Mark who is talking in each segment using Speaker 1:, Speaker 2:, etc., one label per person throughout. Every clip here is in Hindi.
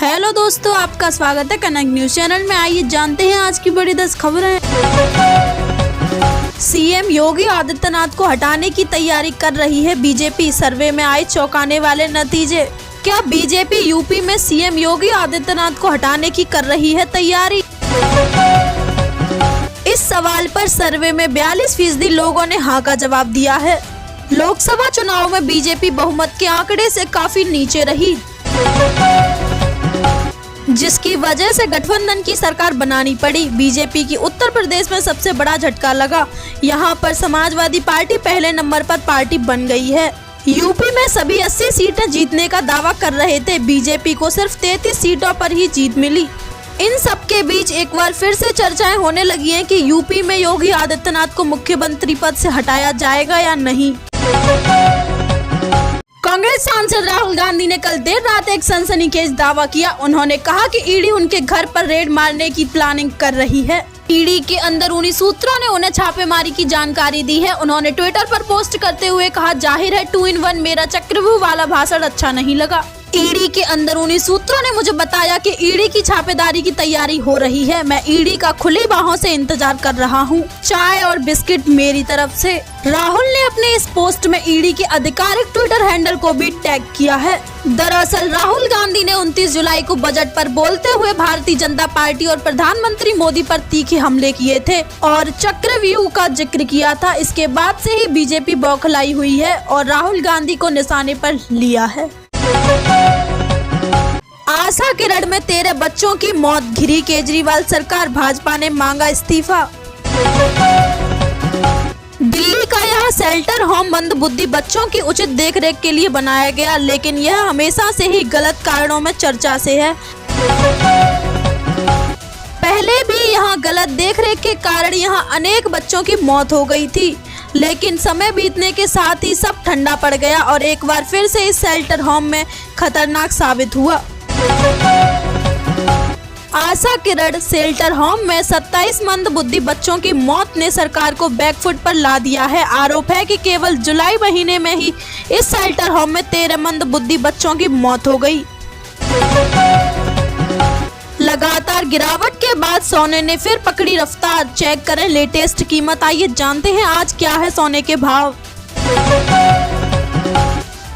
Speaker 1: हेलो दोस्तों, आपका स्वागत है कनक न्यूज चैनल में। आइए जानते हैं आज की बड़ी 10 खबरें। सीएम योगी आदित्यनाथ को हटाने की तैयारी कर रही है बीजेपी, सर्वे में आए चौंकाने वाले नतीजे। क्या बीजेपी यूपी में सीएम योगी आदित्यनाथ को हटाने की कर रही है तैयारी? इस सवाल पर सर्वे में 42% लोगों ने हाँ का जवाब दिया है। लोकसभा चुनाव में बीजेपी बहुमत के आंकड़े से काफी नीचे रही, जिसकी वजह से गठबंधन की सरकार बनानी पड़ी। बीजेपी की उत्तर प्रदेश में सबसे बड़ा झटका लगा। यहां पर समाजवादी पार्टी पहले नंबर पर पार्टी बन गई है। यूपी में सभी 80 सीटें जीतने का दावा कर रहे थे, बीजेपी को सिर्फ 33 सीटों पर ही जीत मिली। इन सब के बीच एक बार फिर से चर्चाएं होने लगी हैं कि यूपी में योगी आदित्यनाथ को मुख्यमंत्री पद से हटाया जाएगा या नहीं। कांग्रेस सांसद राहुल गांधी ने कल देर रात एक सनसनीखेज दावा किया। उन्होंने कहा कि ईडी उनके घर पर रेड मारने की प्लानिंग कर रही है। ईडी के अंदरूनी सूत्रों ने उन्हें छापेमारी की जानकारी दी है। उन्होंने ट्विटर पर पोस्ट करते हुए कहा, जाहिर है 2 in 1 मेरा चक्रव्यूह वाला भाषण अच्छा नहीं लगा। ईडी के अंदरूनी सूत्रों ने मुझे बताया कि ईडी की छापेदारी की तैयारी हो रही है। मैं ईडी का खुली बाहों से इंतजार कर रहा हूं। चाय और बिस्किट मेरी तरफ से। राहुल ने अपने इस पोस्ट में ईडी के आधिकारिक ट्विटर हैंडल को भी टैग किया है। दरअसल राहुल गांधी ने 29 जुलाई को बजट पर बोलते हुए भारतीय जनता पार्टी और प्रधानमंत्री मोदी पर तीखे हमले किए थे और चक्रव्यूह का जिक्र किया था। इसके बाद से ही बीजेपी बौखलाई हुई है और राहुल गांधी को निशाने पर लिया है। आशा किरण में 13 बच्चों की मौत, घिरी केजरीवाल सरकार, भाजपा ने मांगा इस्तीफा। दिल्ली का यह शेल्टर होम मंदबुद्धि बच्चों की उचित देखरेख के लिए बनाया गया, लेकिन यह हमेशा से ही गलत कारणों में चर्चा से है। पहले भी यहाँ गलत देखरेख के कारण यहाँ अनेक बच्चों की मौत हो गई थी, लेकिन समय बीतने के साथ ही सब ठंडा पड़ गया और एक बार फिर से इस शेल्टर होम में खतरनाक साबित हुआ। आशा किरण शेल्टर होम में 27 मंदबुद्धि बच्चों की मौत ने सरकार को बैकफुट पर ला दिया है। आरोप है कि केवल जुलाई महीने में ही इस शेल्टर होम में 13 मंदबुद्धि बच्चों की मौत हो गई। लगातार गिरावट के बाद सोने ने फिर पकड़ी रफ्तार, चेक करें लेटेस्ट कीमत। आइए जानते हैं आज क्या है सोने के भाव।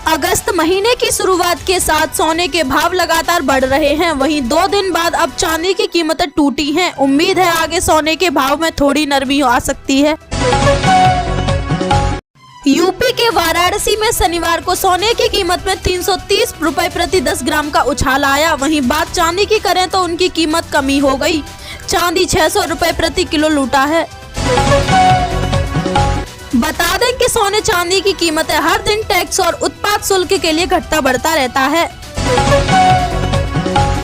Speaker 1: अगस्त महीने की शुरुआत के साथ सोने के भाव लगातार बढ़ रहे हैं। वहीं 2 दिन बाद अब चांदी की कीमतें टूटी हैं। उम्मीद है आगे सोने के भाव में थोड़ी नरमी आ सकती है। यूपी के वाराणसी में शनिवार को सोने की कीमत में 330 रुपए प्रति 10 ग्राम का उछाल आया। वहीं बात चांदी की करें तो उनकी कीमत कमी हो गई। चांदी 600 रुपए प्रति किलो लूटा है। बता दें कि सोने चांदी की कीमतें हर दिन टैक्स और उत्पाद शुल्क के लिए घटता बढ़ता रहता है।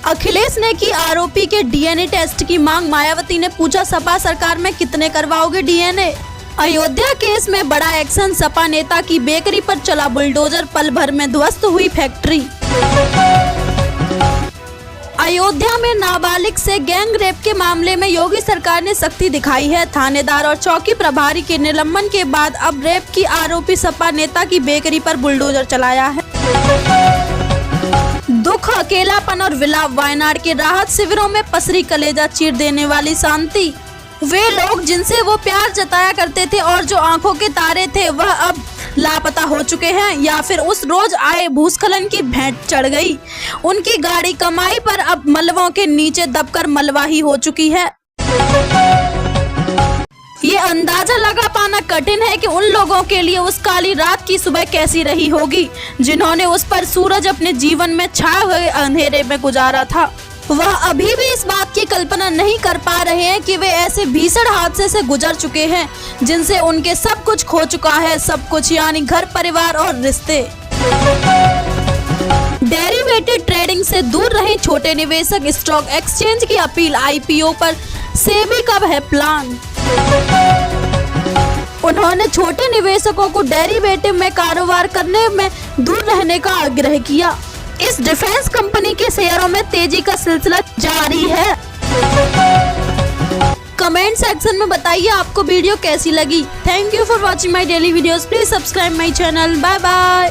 Speaker 1: अखिलेश ने की आरोपी के डीएनए टेस्ट की मांग, मायावती ने पूछा सपा सरकार में कितने करवाओगे डीएनए। अयोध्या केस में बड़ा एक्शन, सपा नेता की बेकरी पर चला बुलडोजर, पल भर में ध्वस्त हुई फैक्ट्री। अयोध्या में नाबालिग से गैंग रेप के मामले में योगी सरकार ने सख्ती दिखाई है। थानेदार और चौकी प्रभारी के निलंबन के बाद अब रेप की आरोपी सपा नेता की बेकरी पर बुलडोजर चलाया है। दुख, अकेलापन और विलाप, वायनाड के राहत शिविरों में पसरी कलेजा चीर देने वाली शांति। वे लोग जिनसे वो प्यार जताया करते थे और जो आंखों के तारे थे, वह अब लापता हो चुके हैं या फिर उस रोज आए भूस्खलन की भेंट चढ़ गई। उनकी गाड़ी कमाई पर अब मलबों के नीचे दबकर मलबाही हो चुकी है। ये अंदाजा लगा पाना कठिन है कि उन लोगों के लिए उस काली रात की सुबह कैसी रही होगी, जिन्होंने उस पर सूरज अपने जीवन में छाए हुए अंधेरे में गुजारा था। वह अभी भी इस बात की कल्पना नहीं कर पा रहे हैं कि वे ऐसे भीषण हादसे से गुजर चुके हैं जिनसे उनके सब कुछ खो चुका है। सब कुछ यानी घर, परिवार और रिश्ते। डेरिवेटिव ट्रेडिंग से दूर रहे छोटे निवेशक, स्टॉक एक्सचेंज की अपील। आईपीओ पर सेबी का है प्लान। उन्होंने छोटे निवेशकों को डेरिवेटिव में कारोबार करने में दूर रहने का आग्रह किया। इस डिफेंस कंपनी के शेयरों में तेजी का सिलसिला जारी है। कमेंट सेक्शन में बताइए आपको वीडियो कैसी लगी। Thank you for watching my daily videos. Please subscribe my channel. Bye bye.